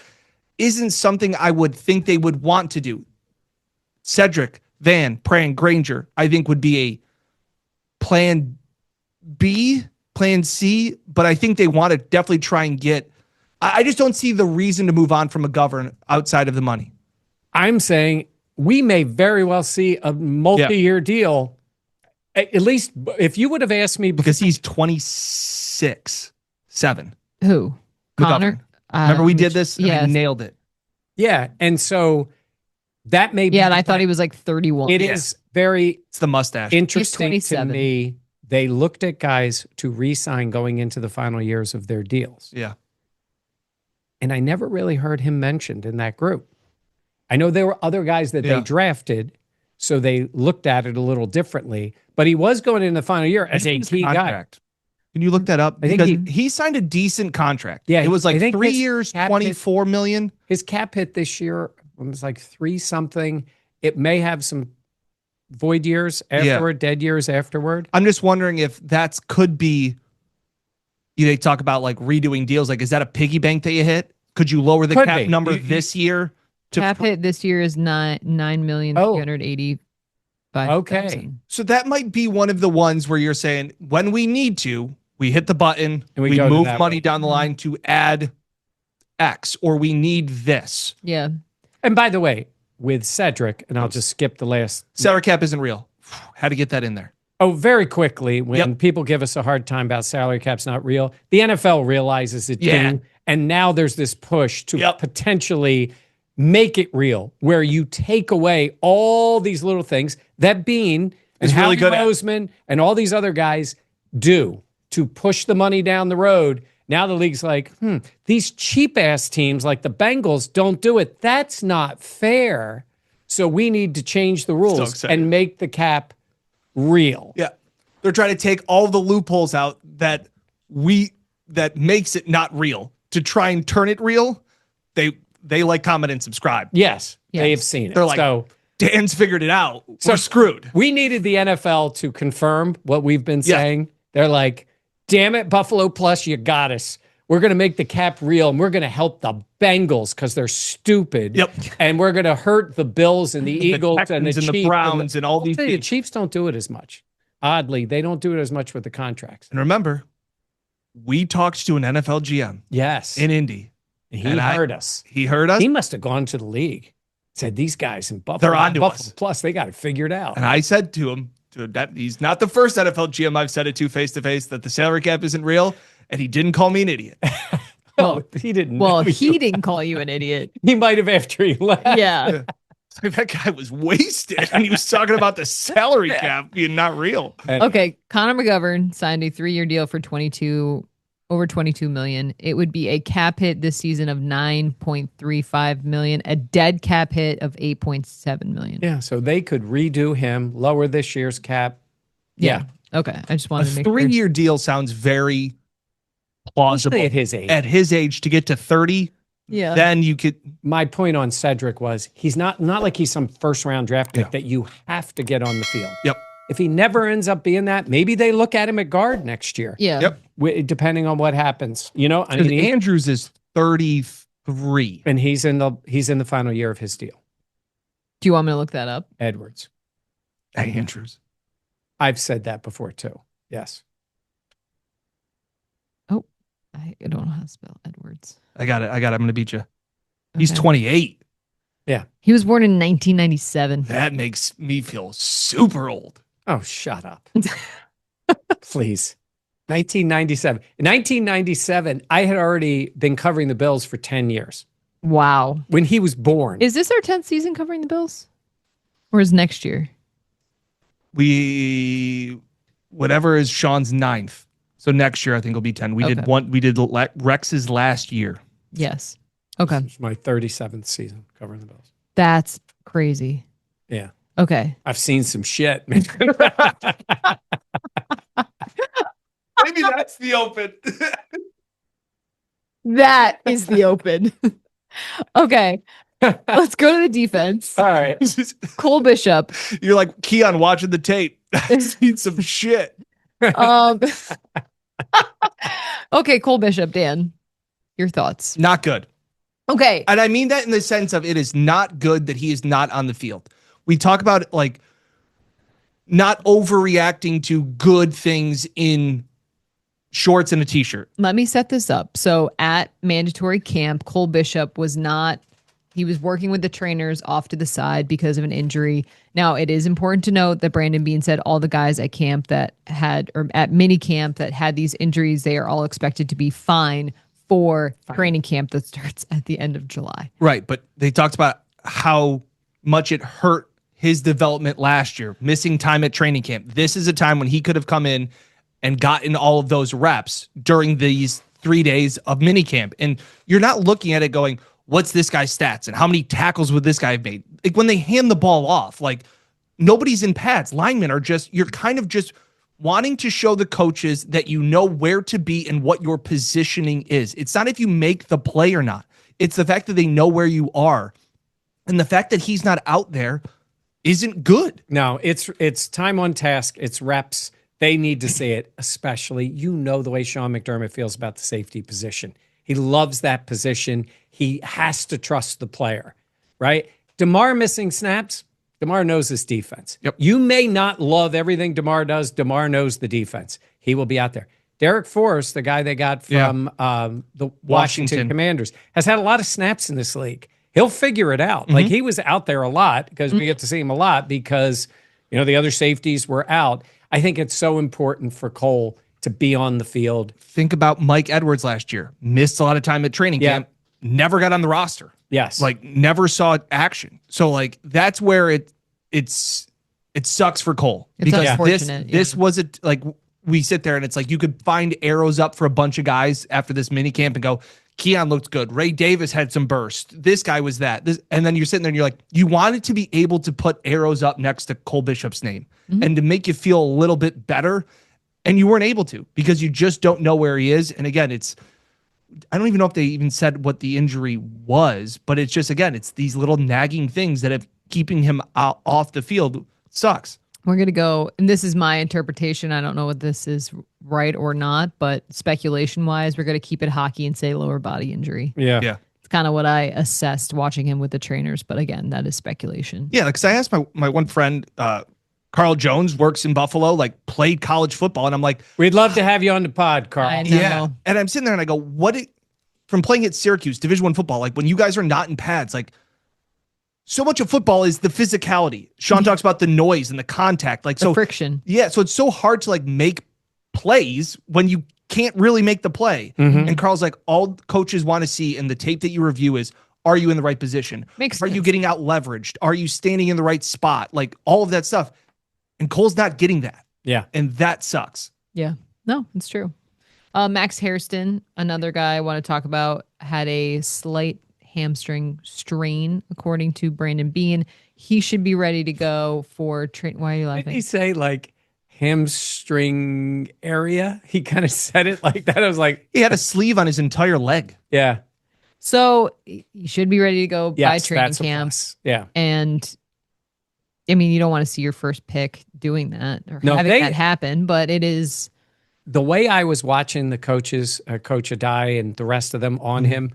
isn't something I would think they would want to do. Cedric, Van, Pran, Granger, I think would be a plan B, plan C, but I think they want to definitely try and get. I just don't see the reason to move on from McGovern outside of the money. I'm saying we may very well see a multi-year deal. At least if you would have asked me because he's 26, 7. Who? Connor? Remember we did this? Yes. I nailed it. Yeah. And so that may be. Yeah, and I thought he was like 31. It is very It's the mustache. interesting He's to 27. me. They looked at guys to re-sign going into the final years of their deals. Yeah. And I never really heard him mentioned in that group. I know there were other guys that they drafted, so they looked at it a little differently. But he was going in the final year as a key guy. Can you look that up? I think Because he signed a decent contract. Yeah, It was I like think 3 his years, cap hit- 24 million. His cap hit this year was like 3 something. It may have some void years afterward, dead years afterward. I'm just wondering if that's could be. They talk about like redoing deals. Like, is that a piggy bank that you hit? Could you lower the Could cap be. number this year? Cap hit this year is $9,385,000. Okay. So that might be one of the ones where you're saying when we need to, we hit the button And we we go to move that money way. down the line to add X, or we need this. Yeah. And by the way, with Cedric, and I'll just skip the last. Salary cap isn't real. Had to get that in there. Oh, very quickly, when people give us a hard time about salary cap's not real, the NFL realizes it too. And now there's this push to potentially make it real, where you take away all these little things that Bean and Is really Howie good at. Roseman and all these other guys do to push the money down the road. Now the league's like, these cheap ass teams like the Bengals don't do it. That's not fair. So we need to change the rules excited. and make the cap real. Yeah. They're trying to take all the loopholes out that makes it not real to try and turn it real. They like, comment, and subscribe. Yes, Yes. they have seen it. They're like, so Dan's figured it out. So- We're screwed. we needed the NFL to confirm what we've been saying. They're like, damn it, Buffalo Plus, you got us. We're going to make the cap real, and we're going to help the Bengals because they're stupid. Yep. And we're going to hurt the Bills and the Eagles and the Texans and Chiefs the Browns and all I'll these tell you, the teams. Chiefs don't do it as much. Oddly, they don't do it as much with the contracts. And remember, we talked to an NFL GM Yes. in Indy. He and heard us. He heard us. He must have gone to the league. Said these guys in Buffalo, They're onto Buffalo us. Plus, they got it figured out. And I said to him, that he's not the first NFL GM I've said it to face, that the salary cap isn't real. And he didn't call me an idiot. Well, he didn't. Well, know you. he didn't call you an idiot. He might have after he left. Yeah. Like, that guy was wasted. And he was talking about the salary cap being not real. Okay. Connor McGovern signed a 3-year deal for over $22 million. It would be a cap hit this season of $9.35 million, a dead cap hit of $8.7 million. Yeah, so they could redo him, lower this year's cap. Yeah. Okay. I just A wanted to make sure. 3-year deal sounds very plausible. Especially at his age. At his age, to get to 30, Yeah. then you could. My point on Cedric was he's not like he's some first round draft pick that you have to get on the field. Yep. If he never ends up being that, maybe they look at him at guard next year. Yeah. Yep. Depending on what happens. You know, I Because mean, Andrews is 33. and he's in the final year of his deal. Do you want me to look that up? Edwards. Andrews. I've said that before too. Yes. I don't know how to spell Edwards. I got it. I'm going to beat you. He's Okay. 28. He was born in 1997. That makes me feel super old. Oh, shut up. Please. 1997. In 1997, I had already been covering the Bills for 10 years. Wow. When he was born. Is this our 10th season covering the Bills? Or is next year? Whatever is Sean's 9th. So next year, I think will be 10. We Okay. did Rex's last year. Yes. Okay. It's my 37th season covering the Bills. That's crazy. Yeah. Okay. I've seen some shit, man. Maybe that's the open. That is the open. Okay. Let's go to the defense. All right. Cole Bishop. You're like, Keon watching the tape. I've seen some shit. Um, okay, Cole Bishop, Dan, your thoughts. Not good. Okay. And I mean that in the sense of it is not good that he is not on the field. We talk about like not overreacting to good things in shorts and a t-shirt. Let me set this up. So at mandatory camp, Cole Bishop was not, he was working with the trainers off to the side because of an injury. Now, it is important to note that Brandon Beane said all the guys at camp that had, or at mini camp that had these injuries, they are all expected to be fine for training camp that starts at the end of July. Right. But they talked about how much it hurt his development last year, missing time at training camp. This is a time when he could have come in and gotten all of those reps during these 3 days of minicamp. And you're not looking at it going, what's this guy's stats and how many tackles would this guy have made? Like when they hand the ball off, like nobody's in pads. Linemen are just, you're kind of just wanting to show the coaches that you know where to be and what your positioning is. It's not if you make the play or not. It's the fact that they know where you are. And the fact that he's not out there isn't good. No, it's time on task. It's reps. They need to see it, especially, you know, the way Sean McDermott feels about the safety position. He loves that position. He has to trust the player, right? DeMar missing snaps, DeMar knows his defense. Yep. You may not love everything DeMar does. DeMar knows the defense. He will be out there. Derek Forrest, the guy they got from the Washington Commanders, has had a lot of snaps in this league. He'll figure it out. Like he was out there a lot because we get to see him a lot because, you know, the other safeties were out. I think it's so important for Cole to be on the field. Think about Mike Edwards last year. Missed a lot of time at training camp. Never got on the roster. Yes. Like never saw action. So like that's where it sucks for Cole. It's because unfortunate, this was like we sit there and it's like you could find arrows up for a bunch of guys after this mini camp and go, Keon looked good. Ray Davis had some burst. This guy was that. And then you're sitting there and you're like, you wanted to be able to put arrows up next to Cole Bishop's name and to make you feel a little bit better. And you weren't able to because you just don't know where he is. And again, I don't even know if they even said what the injury was, but it's just, again, it's these little nagging things that have keeping him off the field sucks. We're going to go, and this is my interpretation. I don't know what this is right or not, but speculation wise, we're going to keep it hockey and say lower body injury. Yeah. It's kind of what I assessed watching him with the trainers. But again, that is speculation. Yeah. Because I asked my one friend, Carl Jones, works in Buffalo, like played college football. And I'm like, We'd love to have you on the pod, Carl. I know. yeah. And I'm sitting there and I go, from playing at Syracuse, Division I football, like when you guys are not in pads, like so much of football is the physicality. Sean talks about the noise and the contact, like The friction. Yeah, so it's so hard to like make plays when you can't really make the play. And Carl's like, all coaches want to see in the tape that you review is, are you in the right position? Makes Are you sense. getting out leveraged? Are you standing in the right spot? Like all of that stuff. And Cole's not getting that. Yeah. And that sucks. Yeah. No, it's true. Max Hairston, another guy I want to talk about, had a slight hamstring strain, according to Brandon Beane. He should be ready to go for train. Why are you Did laughing? he say like hamstring area? He kind of said it like that. I was like, He had a sleeve on his entire leg. yeah. So he should be ready to go by Yes, training that's a camp. plus. Yeah. And I mean, you don't want to see your first pick doing that or No, having they- that happen, but it is. The way I was watching the coaches, Coach Adai and the rest of them on him,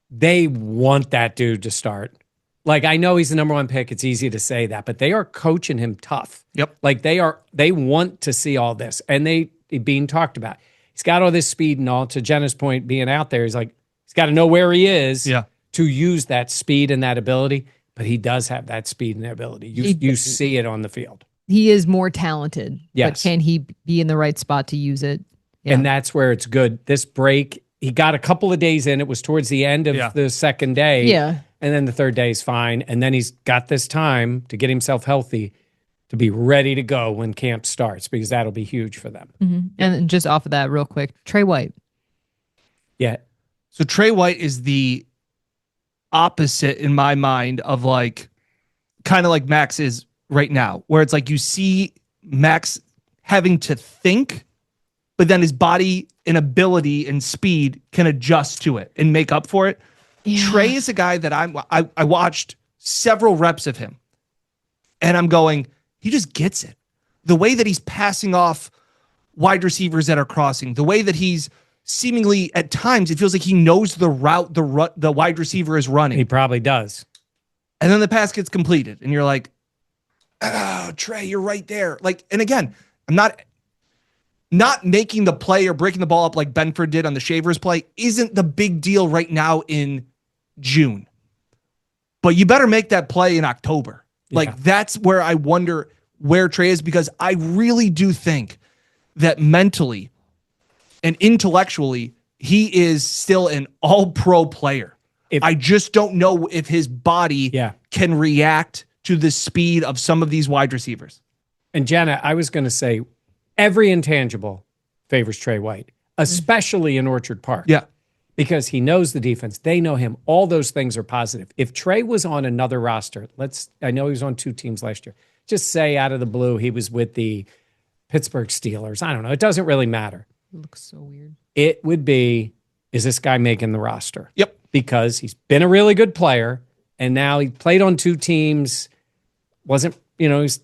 they want that dude to start. Like, I know he's the number one pick. It's easy to say that, but they are coaching him tough. Yep. Like they want to see all this. And being talked about. He's got all this speed and all. To Jenna's point, being out there, he's like, he's got to know where he is to use that speed and that ability. But he does have that speed and that ability. You see it on the field. He is more talented, Yes. but can he be in the right spot to use it? Yeah. And that's where it's good. This break, he got a couple of days in. It was towards the end of the second day. Yeah. And then the third day is fine. And then he's got this time to get himself healthy to be ready to go when camp starts, because that'll be huge for them. And just off of that, real quick, Trey White. Yeah. So Trey White is the opposite in my mind of like kind of like Max is right now, where it's like you see Max having to think but then his body and ability and speed can adjust to it and make up for it. Yeah. Trey is a guy that I watched several reps of him, and I'm going, he just gets it. The way that he's passing off wide receivers that are crossing, the way that he's seemingly at times, it feels like he knows the route the wide receiver is running. He probably does. And then the pass gets completed, and you're like, oh, Trey, you're right there. Like, and again, I'm not making the play or breaking the ball up like Benford did on the Shavers play isn't the big deal right now in June. But you better make that play in October. Like, that's where I wonder where Trey is, because I really do think that mentally and intellectually, he is still an all-pro player. I just don't know if his body can react to the speed of some of these wide receivers. And Jenna, I was going to say, every intangible favors Trey White, especially in Orchard Park. Yeah. Because he knows the defense. They know him. All those things are positive. If Trey was on another roster, I know he was on 2 teams last year. Just say out of the blue he was with the Pittsburgh Steelers. I don't know. It doesn't really matter. It looks so weird. It would be, is this guy making the roster? Yep. Because he's been a really good player, and now he played on 2 teams, he's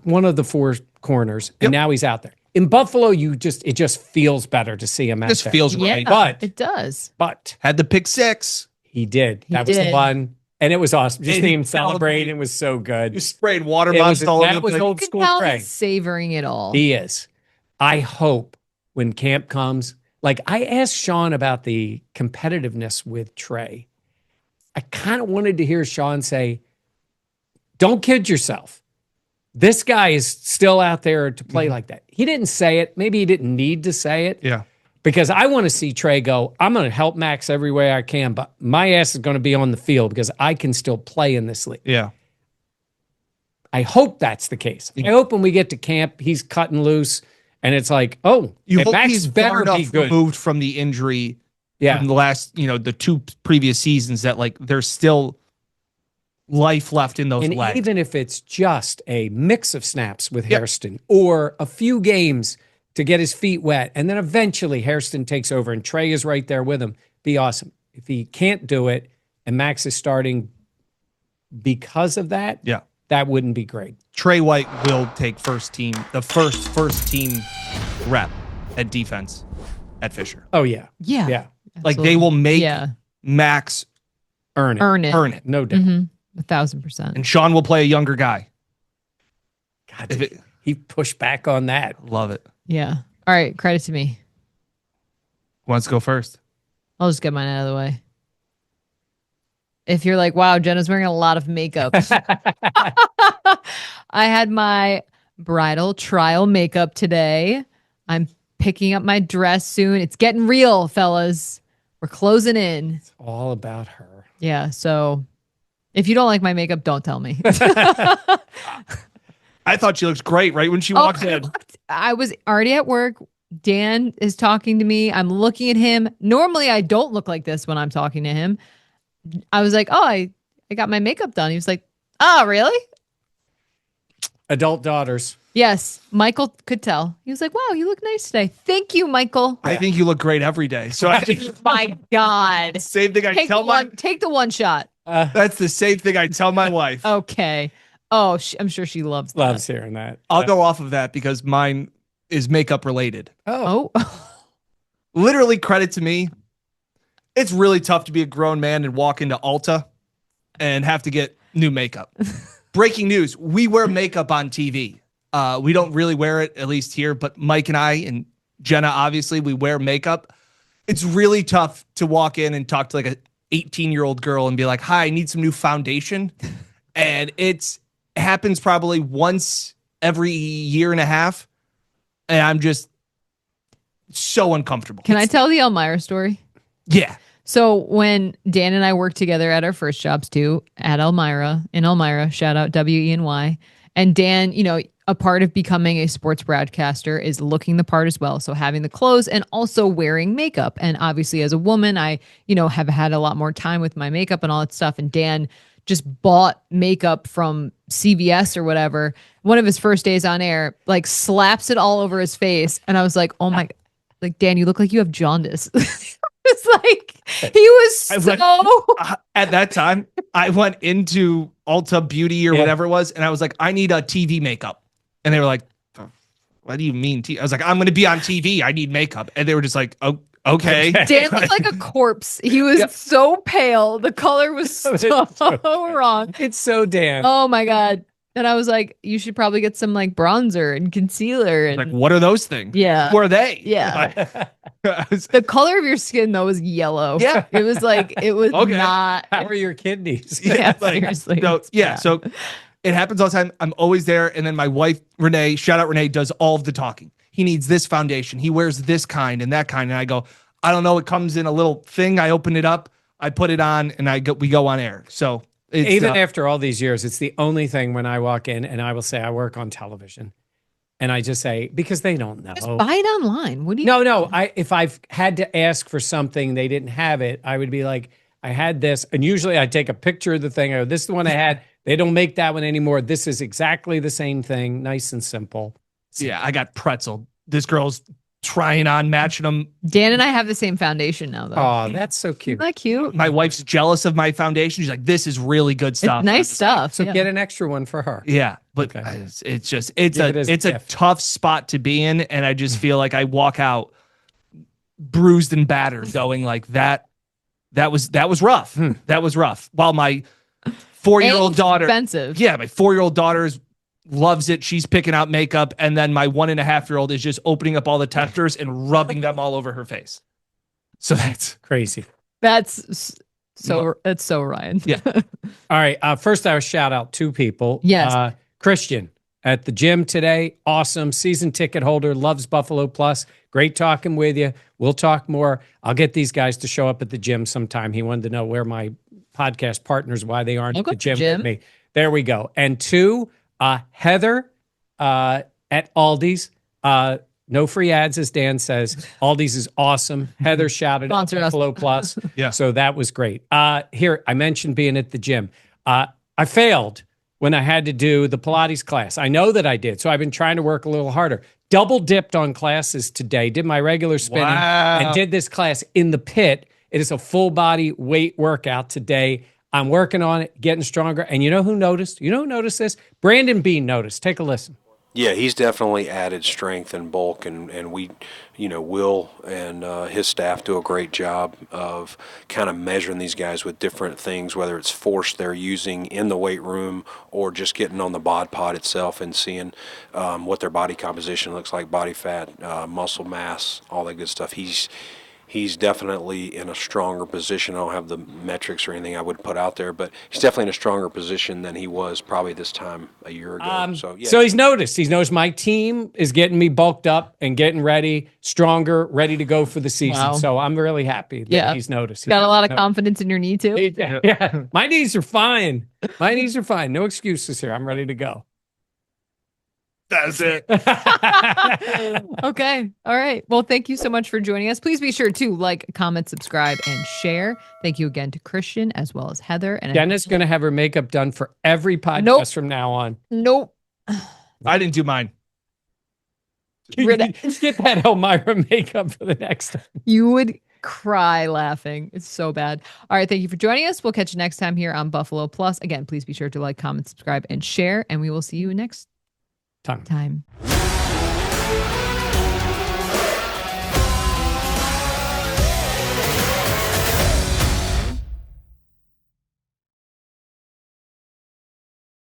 one of the 4 corners, and now he's out there. In Buffalo, it just feels better to see him out This there. feels Yeah, right. But it does. had the pick 6. He did. That was the one. And it was awesome. Just seeing him celebrate. It was so good. You sprayed water bombs all over the place. old You school can tell Trey. he's savoring it all. He is. I hope when camp comes, like I asked Sean about the competitiveness with Trey. I kind of wanted to hear Sean say, don't kid yourself. This guy is still out there to play like that. He didn't say it. Maybe he didn't need to say it. Yeah. Because I want to see Trey go, I'm going to help Max every way I can, but my ass is going to be on the field because I can still play in this league. Yeah. I hope that's the case. I hope when we get to camp, he's cutting loose and it's like, oh, You hope Max he's better far be enough good. removed from the injury Yeah. from the last, the 2 previous seasons that like there's still life left in those And legs. even if it's just a mix of snaps with Hairston or a few games to get his feet wet, and then eventually Hairston takes over and Trey is right there with him, be awesome. If he can't do it and Max is starting because of that, that wouldn't be great. Trey White will take first team rep at defense at Fisher. Oh, yeah. Yeah. Yeah. Like they will make Yeah. Max Earn it. Earn it. No doubt. Mhm. 1,000%. and Sean will play a younger guy. God, he pushed back on that. Love it. Yeah. All right. Credit to me. Who wants to go first? I'll just get mine out of the way. If you're like, wow, Jenna's wearing a lot of makeup. I had my bridal trial makeup today. I'm picking up my dress soon. It's getting real, fellas. We're closing in. It's all about her. Yeah. So if you don't like my makeup, don't tell me. I thought she looked great right when she walked in. I was already at work. Dan is talking to me. I'm looking at him. Normally, I don't look like this when I'm talking to him. I was like, oh, I got my makeup done. He was like, oh, really? Adult daughters. Yes. Michael could tell. He was like, wow, you look nice today. Thank you, Michael. I think you look great every day. So I think My God. same thing I tell Take the one shot. that's the same thing I tell my wife. Okay. Oh, I'm sure she loves that. Loves hearing that. I'll go off of that because mine is makeup related. Oh. Literally, credit to me. It's really tough to be a grown man and walk into Ulta and have to get new makeup. Breaking news: we wear makeup on TV. We don't really wear it, at least here, but Mike and I and Jenna, obviously, we wear makeup. It's really tough to walk in and talk to like a 18-year-old girl and be like, hi, I need some new foundation. And it happens probably once every year and a half. And I'm just so uncomfortable. Can I tell the Elmira story? Yeah. So when Dan and I worked together at our first jobs too, at Elmira, in Elmira, shout out WENY. And Dan, a part of becoming a sports broadcaster is looking the part as well. So having the clothes and also wearing makeup. And obviously as a woman, I, have had a lot more time with my makeup and all that stuff. And Dan just bought makeup from CVS or whatever. One of his first days on air, like slaps it all over his face. And I was like, oh my God. like, Dan, you look like you have jaundice. It's like he was I so went- At that time, I went into Ulta Beauty or Yeah. whatever it was, and I was like, I need a TV makeup. And they were like, what do you mean? I was like, I'm going to be on TV. I need makeup. And they were just like, oh, okay. Dan looked like a corpse. He was so pale. The color was so wrong. It's so Dan. Oh my God. And I was like, you should probably get some like bronzer and concealer. And Like, what are those things? Yeah. Who are they? Yeah. I was- The color of your skin though was yellow. Yeah. It was like, it was Okay. not. How are your kidneys? Yeah, seriously. So, It's yeah. bad. So it happens all the time. I'm always there. And then my wife, Renee, shout out Renee, does all of the talking. He needs this foundation. He wears this kind and that kind. And I go, I don't know. It comes in a little thing. I open it up, I put it on, and we go on air. So it's, Even after all these years, it's the only thing when I walk in and I will say I work on television. And I just say, because they don't know. Just buy it online. What do you? No. If I've had to ask for something, they didn't have it, I would be like, I had this. And usually I take a picture of the thing. I go, this is the one I had. They don't make that one anymore. This is exactly the same thing. Nice and simple. yeah, I got pretzel. This girl's trying on, matching them. Dan and I have the same foundation now, though. Oh, that's so cute. Isn't that cute? My wife's jealous of my foundation. She's like, this is really good It's stuff. nice stuff. So yeah. get an extra one for her. Yeah, but Okay. it's just Give it as it's a a gift. tough spot to be in, and I just feel like I walk out bruised and battered, going like that. That was rough. That was rough. While my 4-year-old And daughter, expensive. yeah, my 4-year-old daughter loves it. She's picking out makeup, and then my 1.5-year-old is just opening up all the testers and rubbing them all over her face. So that's Crazy. That's so Ryan. Yeah. All right. First, I will shout out two people. Yes. Christian at the gym today. Awesome. Season ticket holder. Loves Buffalo Plus. Great talking with you. We'll talk more. I'll get these guys to show up at the gym sometime. He wanted to know where my podcast partners, why they aren't I'll at go the to the gym gym. with me. There we go. And two, Heather at Aldi's. No free ads, as Dan says. Aldi's is awesome. Heather shouted out Sponsored us. Buffalo Plus. Yeah. So that was great. Here, I mentioned being at the gym. I failed when I had to do the Pilates class. I know that I did. So I've been trying to work a little harder. Double dipped on classes today. Did my regular spinning and did this class in the pit. It is a full body weight workout today. I'm working on it, getting stronger. And you know who noticed? You know who noticed this? Brandon Bean noticed. Take a listen. Yeah, he's definitely added strength and bulk, and we, Will and his staff do a great job of kind of measuring these guys with different things, whether it's force they're using in the weight room or just getting on the bod pod itself and seeing what their body composition looks like, body fat, muscle mass, all that good stuff. He's definitely in a stronger position. I don't have the metrics or anything I would put out there, but he's definitely in a stronger position than he was probably this time a year ago. So he's noticed. He's noticed my team is getting me bulked up and getting ready, stronger, ready to go for the season. Wow. So I'm really happy that he's noticed. Got a lot of confidence in your knee too. Yeah. My knees are fine. My knees are fine. No excuses here. I'm ready to go. that's it. Okay. All right. Well, thank you so much for joining us. Please be sure to like, comment, subscribe, and share. Thank you again to Christian as well as Heather. And Jenna's going to have her makeup done for every podcast Nope. from now on. nope. I didn't do mine. Rid- Get that Elmira makeup for the next time. You would cry laughing. It's so bad. All right. Thank you for joining us. We'll catch you next time here on Buffalo Plus. Again, please be sure to like, comment, subscribe, and share. And we will see you next time.